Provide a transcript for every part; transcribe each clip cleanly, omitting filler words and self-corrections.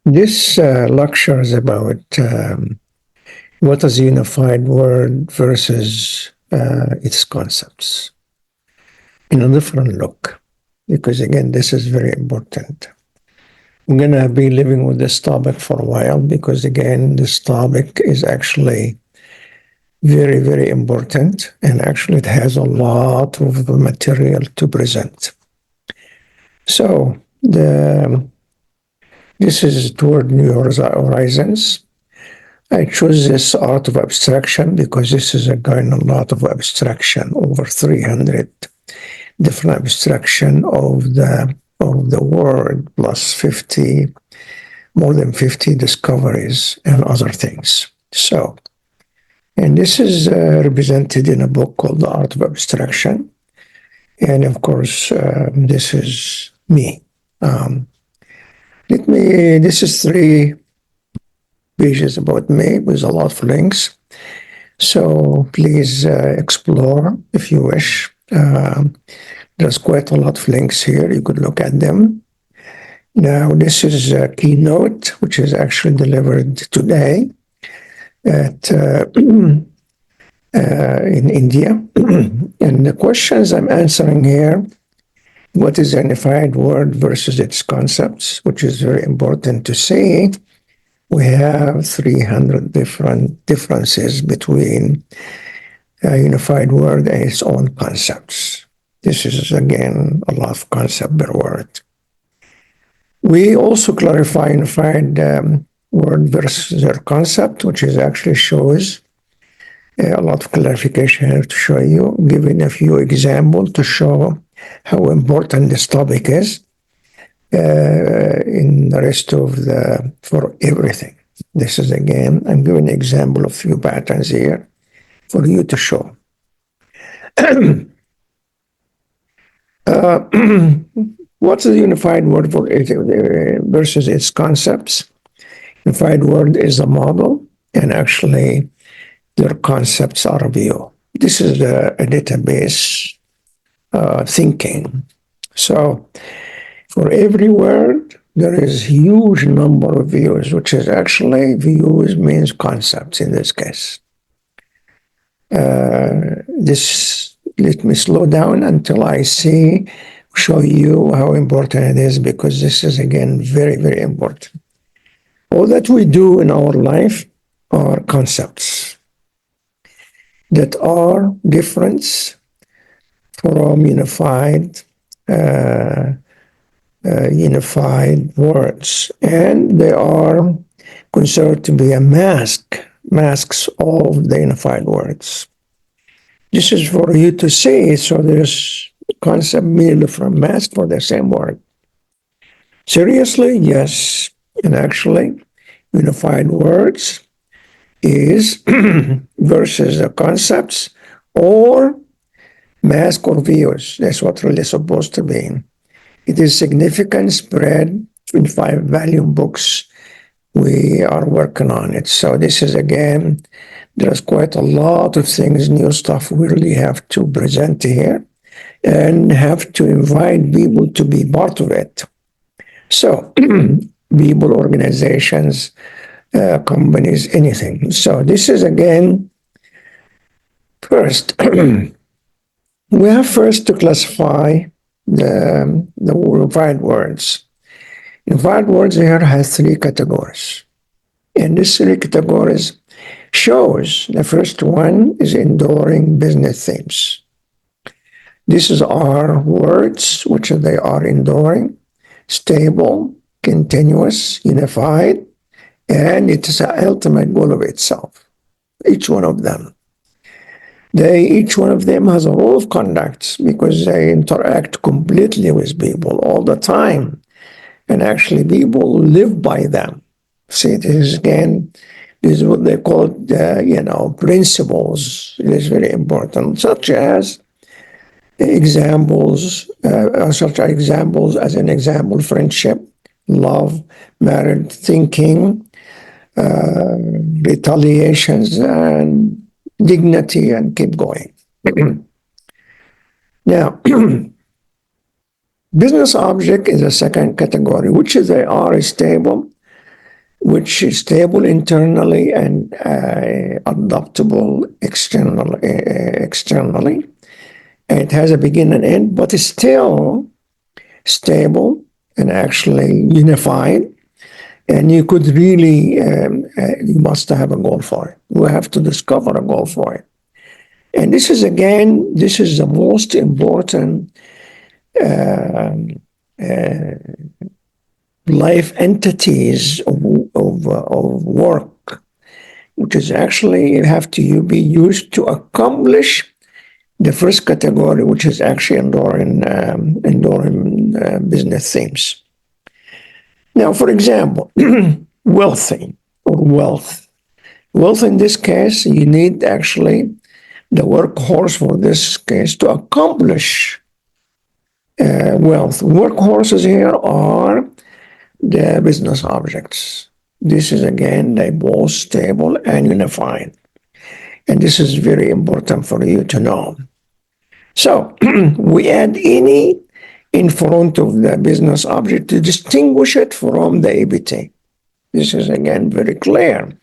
This lecture is about what is a unified word versus its concepts in a different look, because again, this is very important. I'm going to be living with this topic for a while because again, this topic is actually very, very important, and actually it has a lot of material to present. So this is toward new horizons. I chose this art of abstraction because this is again a lot of abstraction, over 300 different abstraction of the word, plus 50, more than 50 discoveries and other things. So, and this is represented in a book called The Art of Abstraction. And of course, this is me. This is 3 pages about me with a lot of links. So please explore if you wish. There's quite a lot of links here. You could look at them. Now, this is a keynote, which is actually delivered today at in India. And the questions I'm answering here, what is a unified word versus its concepts, which is very important to see. We have 300 different differences between a unified word and its own concepts. This is, again, a lot of concept per word. We also clarify unified word versus their concept, which is actually shows a lot of clarification here to show you, giving a few examples to show how important this topic is in the rest of for everything. This is, again, I'm giving an example of few patterns here for you to show. What's the unified word for it versus its concepts? Unified word is a model, and actually their concepts are a view. This is a database thinking. So for every word, there is a huge number of views, which is actually views means concepts in this case. Let me slow down until I show you how important it is, because this is, again, very, very important. All that we do in our life are concepts that are different from unified words, and they are considered to be masks of the unified words. This is for you to see, so there's concept merely from mask for the same word. Seriously, yes, and actually, unified words is versus the concepts or mask or views. That's what really supposed to be. It is significant spread in 5 volume books. We are working on it. So this is, again, there's quite a lot of things, new stuff we really have to present here and have to invite people to be part of it. So people, organizations, companies, anything. So this is, again, first, we have first to classify the unified words. Unified words here has 3 categories. And these 3 categories shows the first one is enduring business themes. These are words which they are enduring, stable, continuous, unified, and it is an ultimate goal of itself, each one of them. Each one of them has a rule of conduct because they interact completely with people all the time. And actually people live by them. See, this is, again, this is what they call, principles. It is very important, such as examples, as an example, friendship, love, marriage, thinking, retaliations, and dignity, and keep going. Now, business object is a second category, which is they are stable, which is stable internally and adaptable externally. And it has a beginning and end, but it's still stable and actually unified. And you could really, you must have a goal for it. You have to discover a goal for it. And this is, again, this is the most important life entities of work, which is actually have to be used to accomplish the first category, which is actually enduring business themes. Now, for example, wealthy or wealth. Wealth in this case, you need actually the workhorse for this case to accomplish wealth. Workhorses here are the business objects. This is again, they both stable and unified. And this is very important for you to know. So we add any in front of the business object to distinguish it from the ABT. This is again very clear.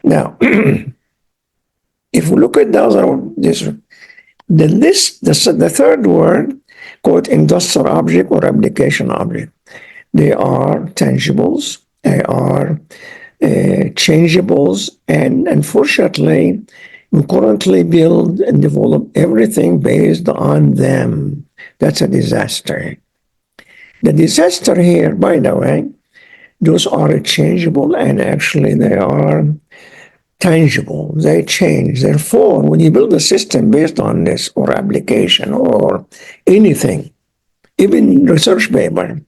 Now, if we look at the other, the list, the third word, called industrial object or application object. They are tangibles, they are changeables, and unfortunately, we currently build and develop everything based on them. That's a disaster. The disaster here, by the way, those are changeable and actually they are tangible. They change. Therefore, when you build a system based on this or application or anything, even research paper,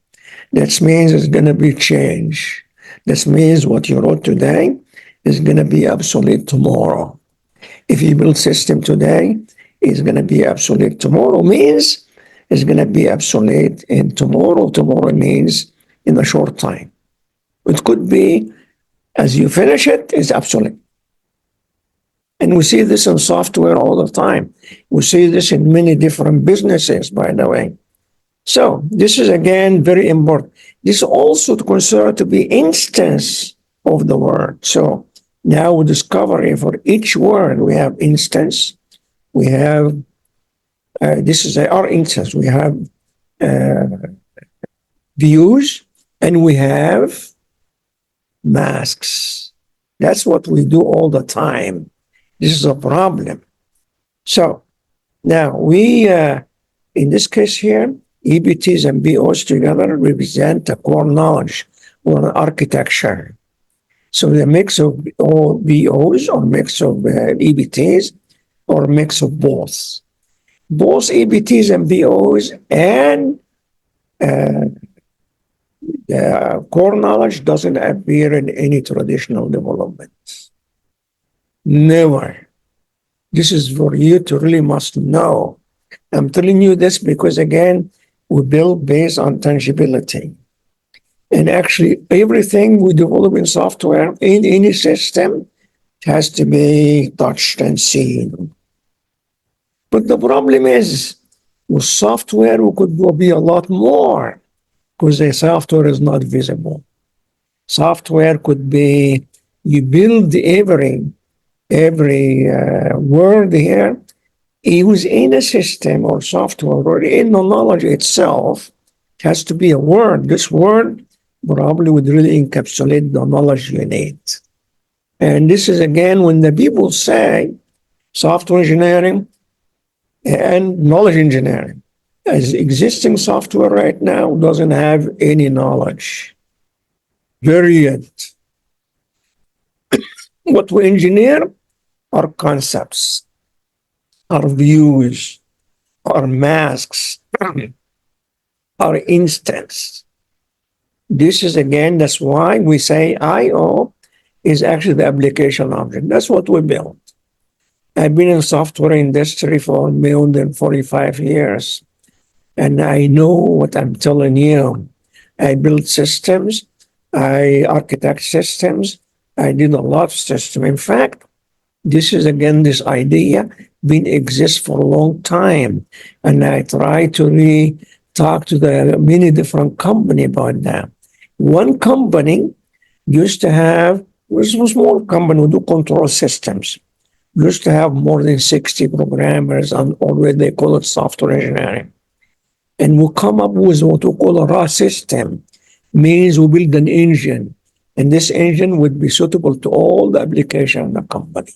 that means it's going to be change. This means what you wrote today is going to be obsolete tomorrow. If you build system today, it's going to be obsolete tomorrow means it's going to be obsolete in tomorrow. Tomorrow means in a short time. It could be as you finish it, it's obsolete. And we see this in software all the time. We see this in many different businesses, by the way. So this is again very important. This is also considered to be instance of the word. So now we discover for each word we have instance. We have this is our instance. We have views and we have masks. That's what we do all the time. This is a problem. So now we, in this case here, EBTs and BOs together represent a core knowledge or an architecture. So the mix of all BOs or mix of EBTs or mix of both. Both EBTs and BOs and core knowledge doesn't appear in any traditional development. Never. This is for you to really must know. I'm telling you this because, again, we build based on tangibility. And actually, everything we develop in software, in any system, has to be touched and seen. But the problem is, with software, we could be a lot more because the software is not visible. Software could be, you build every word here, it was in a system or software or in the knowledge itself. It has to be a word. This word probably would really encapsulate the knowledge you need. And this is again when the people say software engineering and knowledge engineering. As existing software right now doesn't have any knowledge. Period. What we engineer are concepts, are views, are masks, are instance. This is again, that's why we say IO is actually the application object. That's what we build. I've been in the software industry for more than 45 years. And I know what I'm telling you. I build systems, I architect systems, I did a lot of systems. In fact, this is again this idea been exists for a long time. And I try to talk to the many different companies about that. One company Used to have, was a small company who do control systems. Used to have more than 60 programmers and already they call it software engineering. And we come up with what we call a raw system, means we build an engine. And this engine would be suitable to all the application in the company.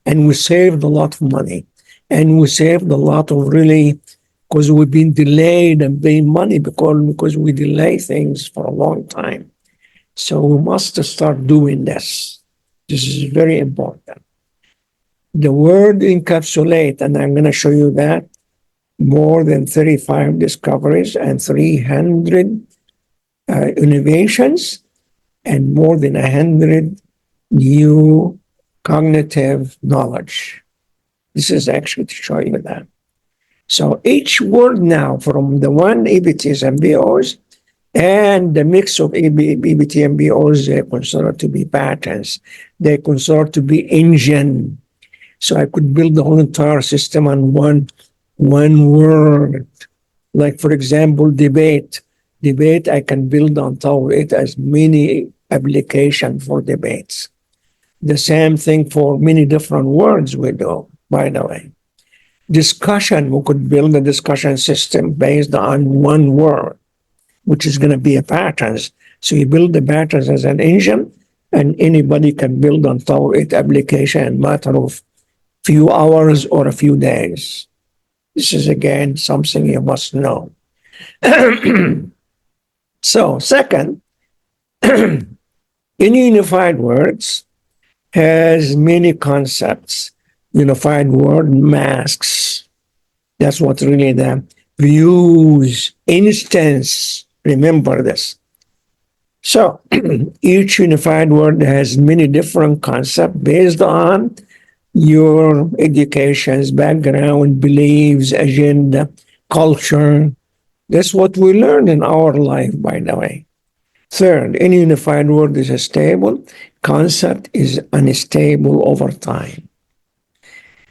And we saved a lot of money. And we saved a lot of really, because we've been delayed and paying money because we delay things for a long time. So we must start doing this. This is very important. The word encapsulate, and I'm going to show you that, more than 35 discoveries and 300 innovations and more than 100 new cognitive knowledge. This is actually to show you that. So each word now from the one EBTs and BOs and the mix of EBT and BOs, they consider to be patterns. They consider to be engine. So I could build the whole entire system on one word. Like, for example, debate. Debate, I can build on top of it as many applications for debates. The same thing for many different words we do, by the way. Discussion, we could build a discussion system based on one word, which is going to be a patterns. So you build the patterns as an engine, and anybody can build on top of it application in a matter of few hours or a few days. This is again something you must know. So, second, any unified words has many concepts. Unified word masks. That's what really the views, instance. Remember this. So each unified word has many different concepts based on your education's background, beliefs, agenda, culture. That's what we learn in our life, by the way. Third, any unified word is a stable. Concept is unstable over time.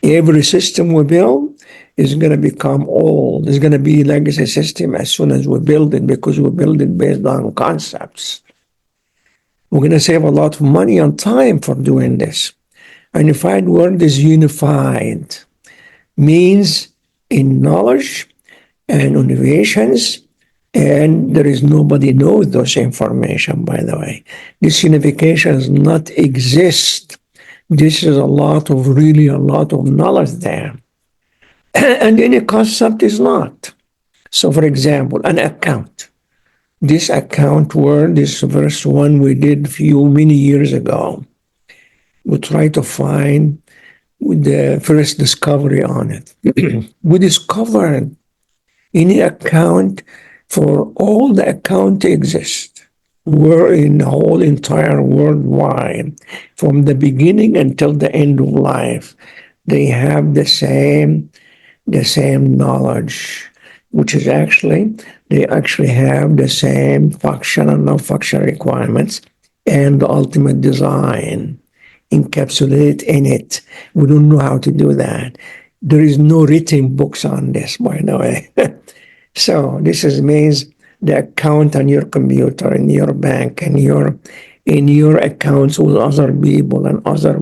Every system we build is going to become old. It's going to be legacy system as soon as we build it because we build it based on concepts. We're going to save a lot of money and time for doing this. A unified word is unified, means in knowledge and innovations, and there is nobody knows those information, by the way. This unification does not exist. This is really a lot of knowledge there. And any concept is not. So for example, an account. This account word, this first one we did many years ago. We try to find the first discovery on it. We discovered any account for all the account exist. We're in the whole entire worldwide, from the beginning until the end of life. They have the same knowledge, which is they actually have the same function and non-function requirements and the ultimate design encapsulated in it. We don't know how to do that. There is no written books on this, by the way. So this means the account on your computer, in your bank, and in your accounts with other people and other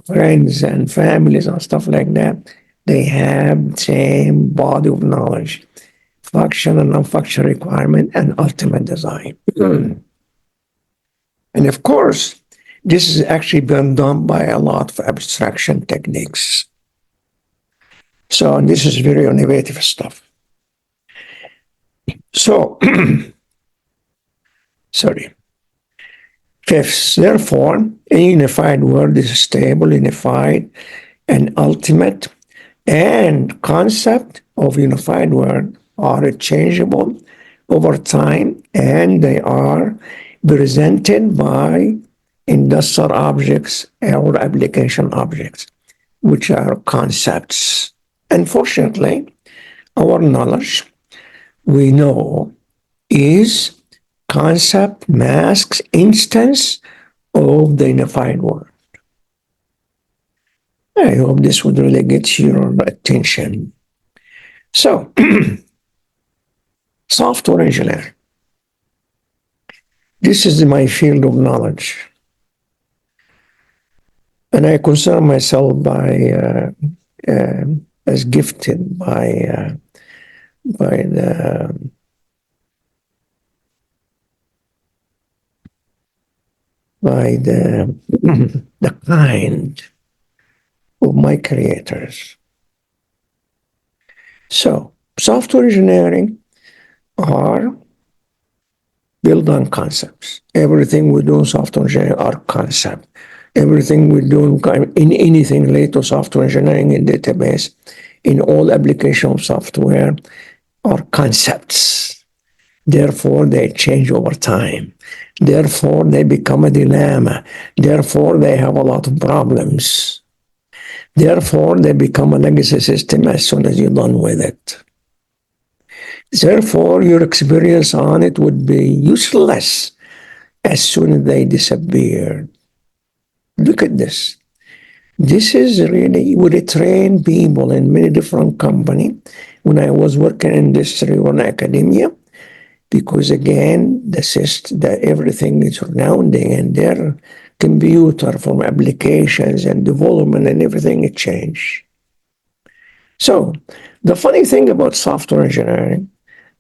friends and families and stuff like that. They have the same body of knowledge, function and non-function requirement, and ultimate design. And of course, this has actually been done by a lot of abstraction techniques. So this is very innovative stuff. So, sorry. Fifth, therefore, a unified word is stable, unified, and ultimate, and concept of unified word are changeable over time, and they are presented by industrial objects or application objects, which are concepts. Unfortunately, our knowledge, we know, is concept masks instance of the unified word. I hope this would really get your attention. So, software engineer. This is my field of knowledge. And I consider myself as gifted by the the kind of my creators. So software engineering are built on concepts. Everything we do in software engineering are concept. Everything we do in anything related to software engineering in database, in all application of software, are concepts. Therefore, they change over time. Therefore, they become a dilemma. Therefore, they have a lot of problems. Therefore, they become a legacy system as soon as you're done with it. Therefore, your experience on it would be useless as soon as they disappear. Look at this. This is really, we train people in many different companies. When I was working in industry or in academia, because again, everything is surrounding and their computer from applications and development and everything it changed. So the funny thing about software engineering,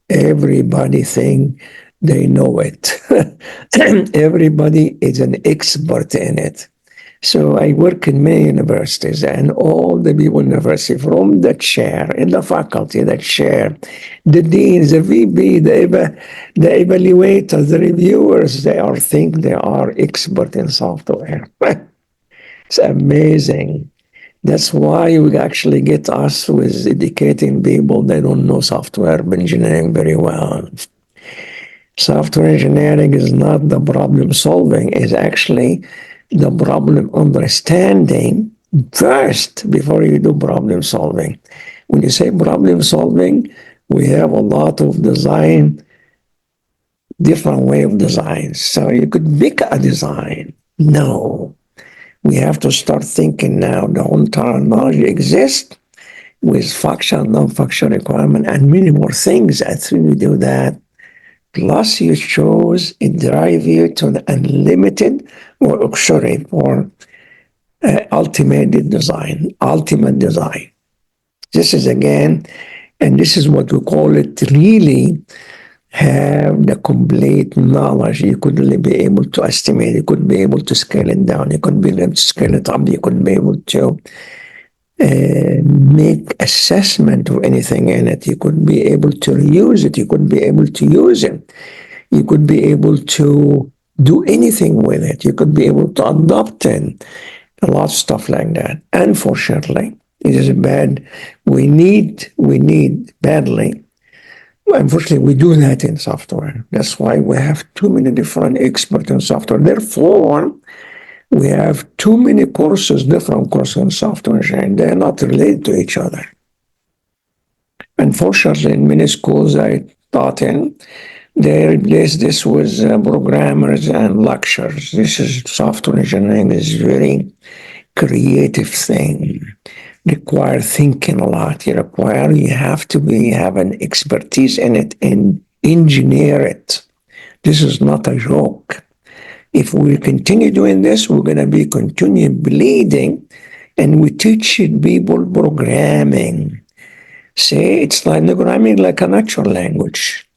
everybody think they know it. Everybody is an expert in it. So I work in many universities, and all the people in university, from the chair in the faculty, the chair, the deans, the VP, the evaluators, the reviewers, they all think they are expert in software. It's amazing. That's why we actually get us with educating people. They don't know software engineering very well. Software engineering is not the problem solving, it's actually the problem understanding first before you do problem solving. When you say problem solving, we have a lot of design, different way of design. So you could make a design. No, we have to start thinking now. The entire knowledge exists with functional, non-functional requirement, and many more things. After you do that, plus you chose it drive you to an unlimited or ultimate design. This is again, and this is what we call it, really have the complete knowledge. You could really be able to estimate, you could be able to scale it down, you could be able to scale it up, you could be able to make assessment of anything in it. You could be able to reuse it. You could be able to use it. You could be able to do anything with it. You could be able to adopt it. A lot of stuff like that. Unfortunately, it is bad. We need badly. Unfortunately, we do that in software. That's why we have too many different experts in software. Therefore, we have too many courses, different courses in software engineering. They're not related to each other. Unfortunately, in many schools I taught in, they replaced this with programmers and lectures. This is software engineering is very creative thing. Require thinking a lot. You have to have an expertise in it and engineer it. This is not a joke. If we continue doing this, we're going to be continuing bleeding, and we teach people programming. Say it's like programming like a natural language.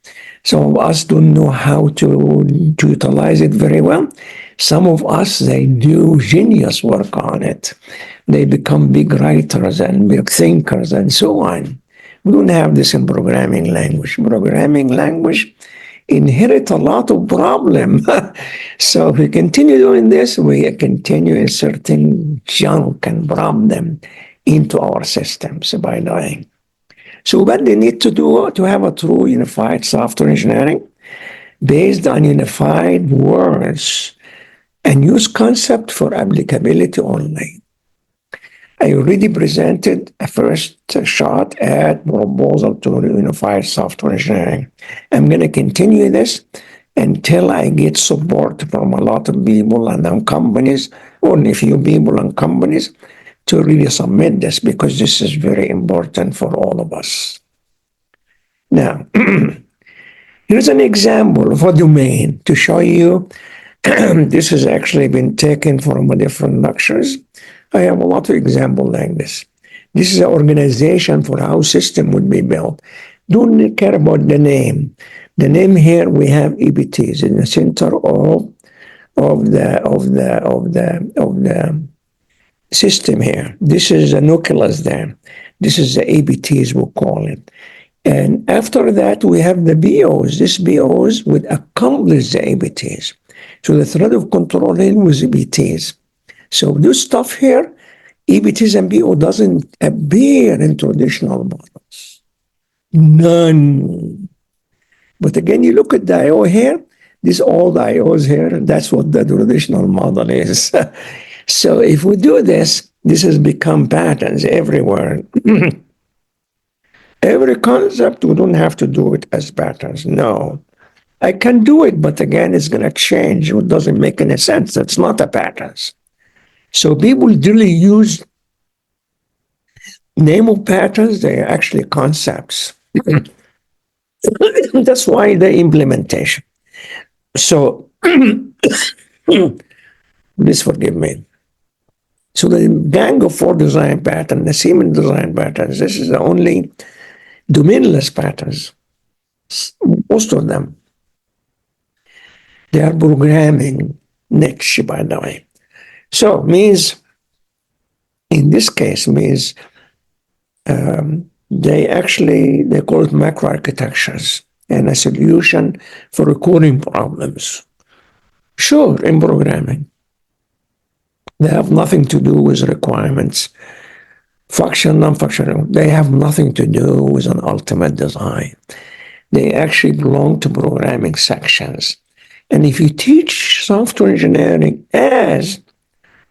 Some of us don't know how to utilize it very well. Some of us, they do genius work on it. They become big writers and big thinkers and so on. We don't have this in programming language. Programming language inherit a lot of problem. So if we continue doing this, we continue inserting junk and problem into our systems by doing. So what they need to do to have a true unified software engineering based on unified words and use concept for applicability only. I already presented a first shot at proposal to unified software engineering. I'm going to continue this until I get support from a lot of people and companies, only a few people and companies, to really submit this, because this is very important for all of us. Now, Here's an example of a domain to show you. This has actually been taken from different lectures. I have a lot of examples like this. This is an organization for how system would be built. Don't care about the name. The name here we have EBTs in the center of the system here. This is the nucleus there. This is the ABTs we call it. And after that, we have the BOs. These BOs would accomplish the ABTs. So the thread of control here was EBTs. So this stuff here, EBTs and BO doesn't appear in traditional models. None. But again, you look at the IO here, these old IOs here, that's what the traditional model is. So if we do this, this has become patterns everywhere. Every concept, we don't have to do it as patterns. No. I can do it, but again, it's going to change. It doesn't make any sense. It's not a patterns. So people really use name of patterns. They are actually concepts. That's why the implementation. So please forgive me. So the gang of four design patterns, the Siemens design patterns, this is the only domainless patterns. Most of them. They are programming niche, by the way. So means, in this case, means they call it macro architectures and a solution for recurring problems. Sure, in programming. They have nothing to do with requirements. Functional, non-functional, they have nothing to do with an ultimate design. They actually belong to programming sections. And if you teach software engineering as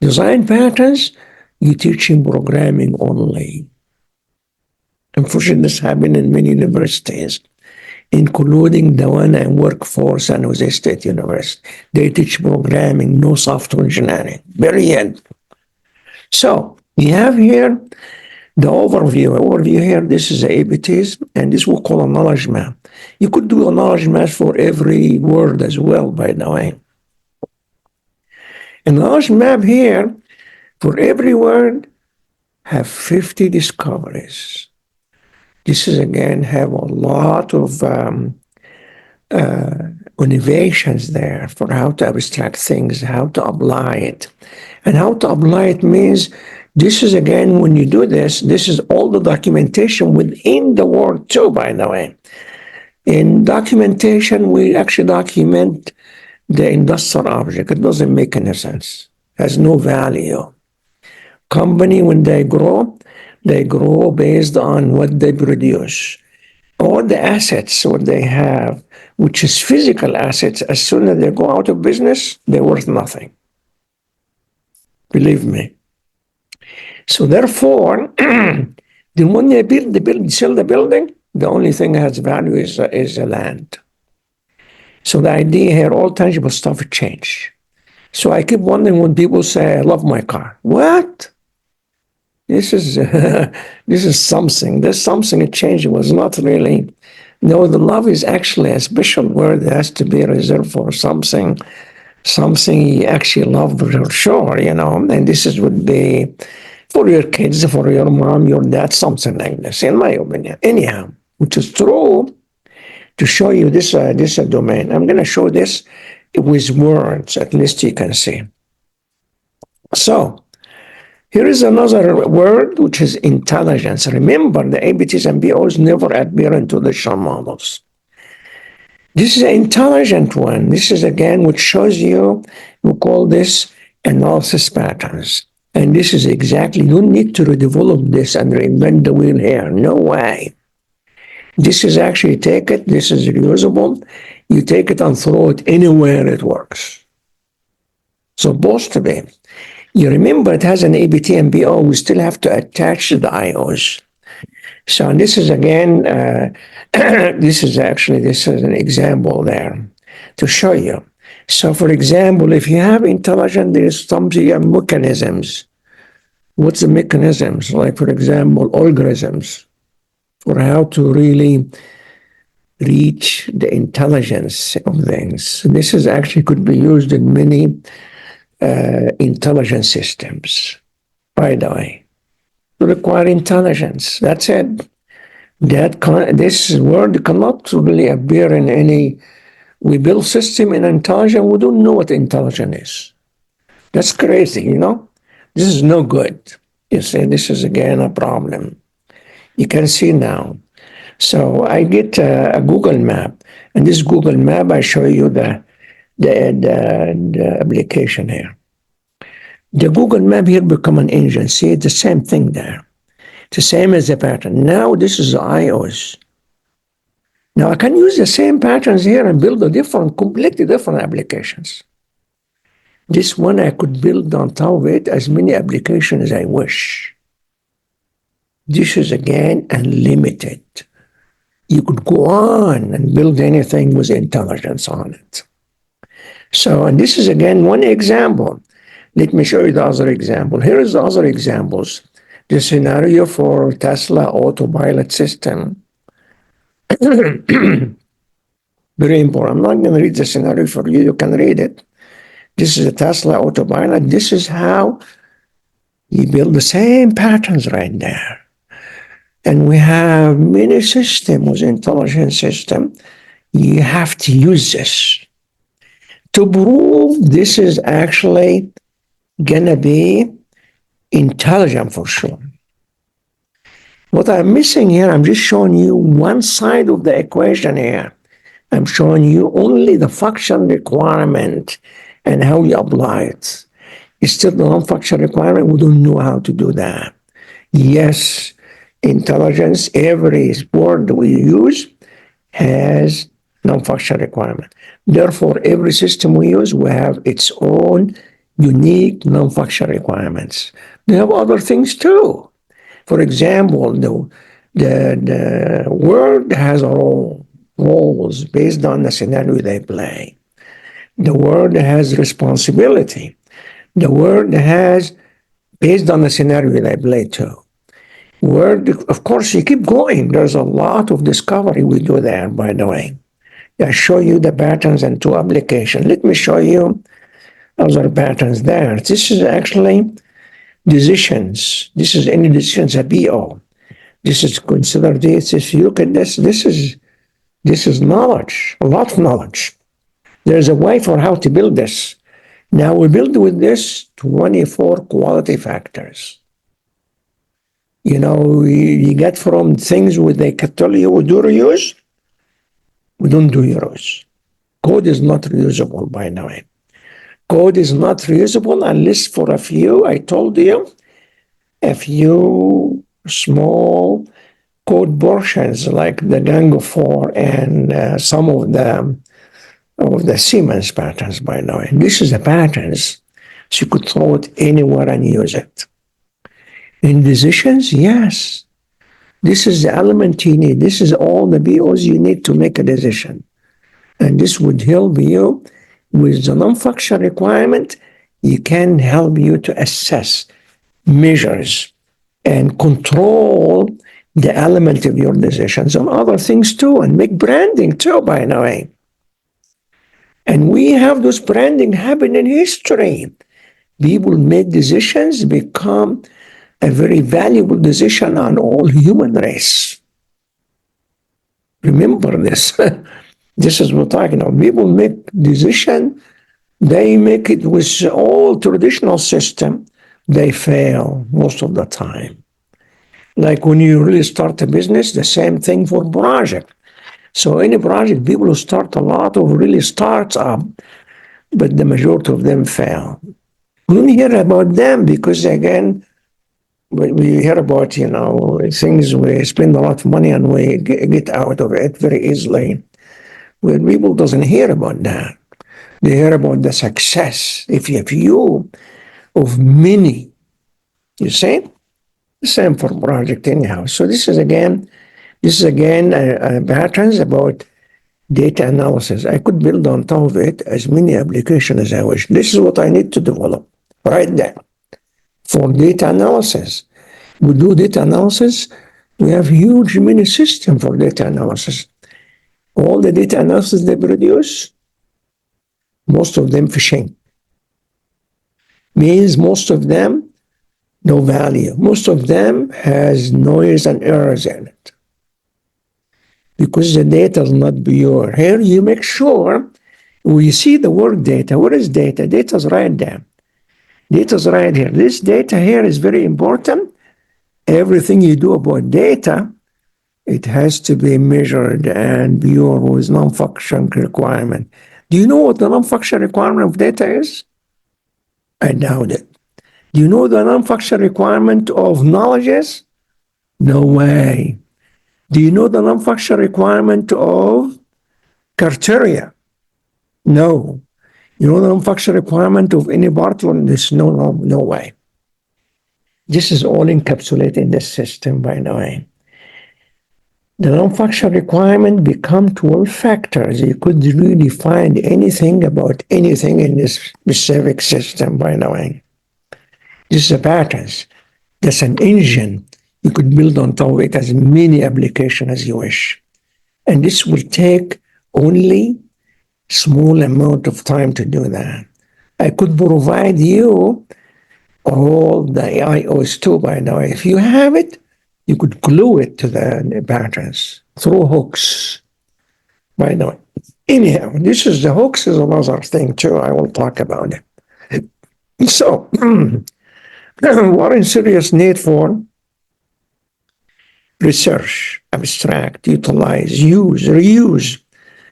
design patterns, you teach in programming only. Unfortunately, this happens in many universities, including the one I work for, San Jose State University. They teach programming, no software engineering. Very end. So we have here the overview. Overview here, this is the ABTs, and this we'll call a knowledge map. You could do a knowledge map for every word as well, by the way. A knowledge map here, for every word, have 50 discoveries. This is, again, have a lot of innovations there for how to abstract things, how to apply it. And how to apply it means, this is, again, when you do this, this is all the documentation within the word too, by the way. In documentation, we actually document the industrial object. It doesn't make any sense. It has no value. Company, when they grow based on what they produce. All the assets, what they have, which is physical assets, as soon as they go out of business, they're worth nothing. Believe me. So therefore, then when they sell the building, the only thing that has value is the land. So the idea here, all tangible stuff change. So I keep wondering when people say, I love my car. What? This is this is something. There's something that changed. It was not really. No, the love is actually a special word that has to be reserved for something you actually love for sure, you know. And this would be for your kids, for your mom, your dad, something like this, in my opinion. Anyhow, which is true. To show you this domain, I'm going to show this with words. At least you can see. So. Here is another word, which is intelligence. Remember, the ABTs and BOs never appear in traditional models. This is an intelligent one. This is, again, which shows you, we call this analysis patterns. And this is exactly, you don't need to redevelop this and reinvent the wheel here. No way. This is actually take it, this is reusable. You take it and throw it anywhere it works. Supposed to be. You remember it has an ABT and BO, we still have to attach the IOs. So this is, again, this is an example there to show you. So for example, if you have intelligence, there is some mechanisms. What's the mechanisms? Like, for example, algorithms for how to really reach the intelligence of things. This is actually could be used in many intelligent systems, by the way. Require intelligence. That's it. This word cannot really appear in any. We build system in intelligence. We don't know what intelligence is. That's crazy, you know. This is no good. You see, this is again a problem. You can see now. So I get a Google map, and this Google map, I show you the application here. The Google map here become an engine. See, it's the same thing there. It's the same as the pattern. Now this is iOS. Now I can use the same patterns here and build completely different applications. This one I could build on top of it as many applications as I wish. This is again unlimited. You could go on and build anything with intelligence on it. So, and this is again one example. Let me show you the other example. Here is the other examples. The scenario for Tesla autopilot system. Very important. I'm not going to read the scenario for you. You can read it. This is a Tesla autopilot. This is how you build the same patterns right there. And we have many systems with intelligent system. You have to use this to prove this is actually gonna be intelligent for sure. What I'm missing here, I'm just showing you one side of the equation here. I'm showing you only the function requirement and how you apply it. It's still the non-function requirement. We don't know how to do that. Yes, intelligence, every word we use has non-function requirement. Therefore, every system we use will have its own unique non-function requirements. They have other things too. For example, the word has roles based on the scenario they play. The word has responsibility. The word has, based on the scenario they play too. Word, of course, you keep going. There's a lot of discovery we do there, by the way. I show you the patterns and two applications. Let me show you other patterns there. This is actually decisions. This is any decisions, a BO. This is considered this. If you look at this, this is knowledge, a lot of knowledge. There's a way for how to build this. Now we build with this 24 quality factors. You know, you get from things where they can tell you we do reuse, we don't do reuse. Code is not reusable, by the way. Code is not reusable unless for a few, I told you, a few small code portions like the Django 4 and some of the Siemens patterns, by the way. This is the patterns. So you could throw it anywhere and use it. In decisions, yes. This is the element you need. This is all the BOs you need to make a decision. And this would help you with the non-function requirement. You can help you to assess measures and control the element of your decisions and other things too, and make branding too, by the way. And we have those branding happen in history. People make decisions become a very valuable decision on all human race. Remember this. This is what I'm talking about. People make decision, they make it with all traditional system, they fail most of the time. Like when you really start a business, the same thing for project. So any project, people who start a lot of really starts up, but the majority of them fail. We don't hear about them because again, we hear about, things we spend a lot of money and we get out of it very easily. Well, people doesn't hear about that. They hear about the success. If you have few of many, you see? Same for project anyhow. So this is again patterns about data analysis. I could build on top of it as many applications as I wish. This is what I need to develop right there. For data analysis, we do data analysis. We have huge mini system for data analysis. All the data analysis they produce, most of them phishing. Means most of them no value. Most of them has noise and errors in it because the data is not pure. Here you make sure when you see the word data, what is data? Data is right there. Data is right here. This data here is very important. Everything you do about data, it has to be measured and pure with non-function requirement. Do you know what the non-function requirement of data is? I doubt it. Do you know the non-function requirement of knowledge is? No way. Do you know the non-function requirement of criteria? No. You know the non-function requirement of any part of this? No way. This is all encapsulated in the system, by the way. The non-function requirement become 12 factors. You could really find anything about anything in this specific system, by the way. This is a patterns. That's an engine. You could build on top of it as many applications as you wish. And this will take only small amount of time to do that. I could provide you all the IOs too, by the way. If you have it, you could glue it to the patterns through hooks, by the way. Anyhow, this is the hooks is another thing too. I will talk about it. So, we're in serious need for research, abstract, utilize, use, reuse,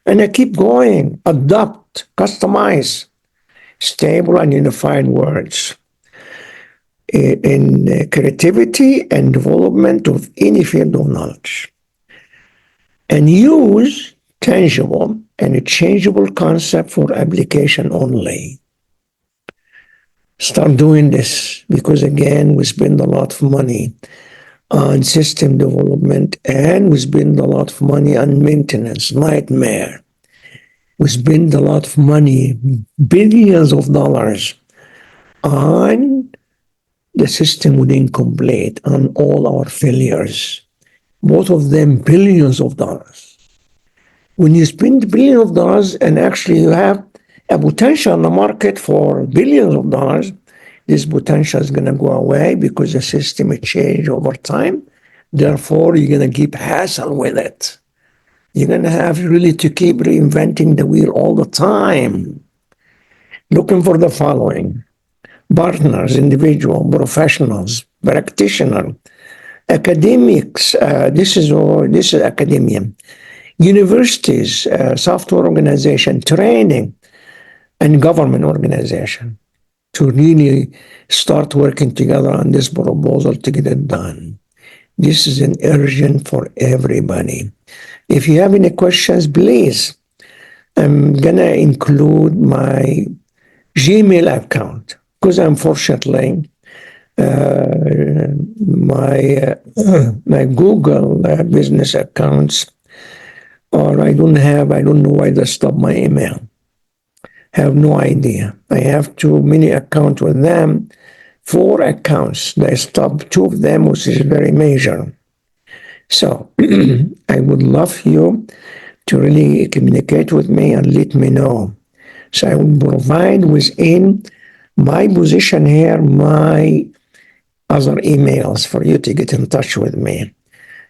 and I keep going, adopt, customize, stable and unified words in creativity and development of any field of knowledge. And use tangible and changeable concept for application only. Start doing this because again, we spend a lot of money on system development and we spend a lot of money on maintenance, nightmare. We spend a lot of money, billions of dollars on the system with incomplete, on all our failures. Both of them billions of dollars. When you spend billions of dollars and actually you have a potential in the market for billions of dollars, this potential is going to go away because the system will change over time. Therefore, you're going to keep hassle with it. You're going to have really to keep reinventing the wheel all the time. Looking for the following: partners, individual, professionals, practitioner, academics. This is academia, universities, software organization, training, and government organization to really start working together on this proposal to get it done. This is an urgent for everybody. If you have any questions, please, I'm gonna include my Gmail account because unfortunately my Google business accounts, or I don't know why they stopped my email. Have no idea. I have too many accounts with them, 4 accounts. They stopped 2 of them, which is very major. So I would love you to really communicate with me and let me know. So I will provide within my position here my other emails for you to get in touch with me.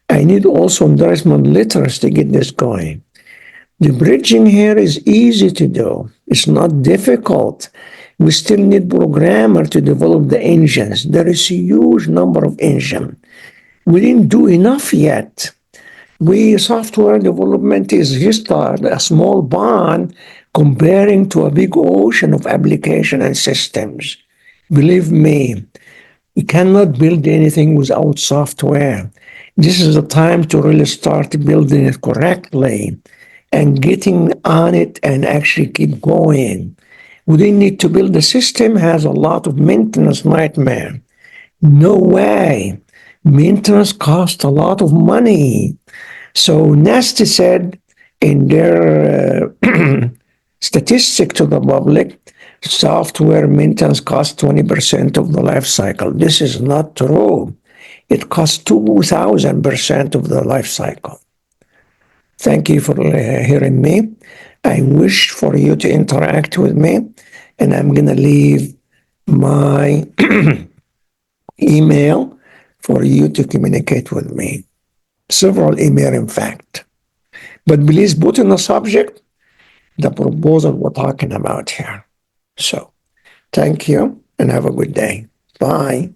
I need also endorsement letters to get this going. The bridging here is easy to do. It's not difficult. We still need programmer to develop the engines. There is a huge number of engines. We didn't do enough yet. Software development is just a small pond comparing to a big ocean of application and systems. Believe me, you cannot build anything without software. This is the time to really start building it correctly and getting on it and actually keep going. We didn't need to build a system, has a lot of maintenance nightmare. No way. Maintenance costs a lot of money. So Nasty said in their statistic to the public, software maintenance costs 20% of the life cycle. This is not true. It costs 2,000% of the life cycle. Thank you for hearing me. I wish for you to interact with me, and I'm going to leave my email for you to communicate with me. Several email, in fact. But please put in the subject the proposal we're talking about here. So, thank you and have a good day. Bye.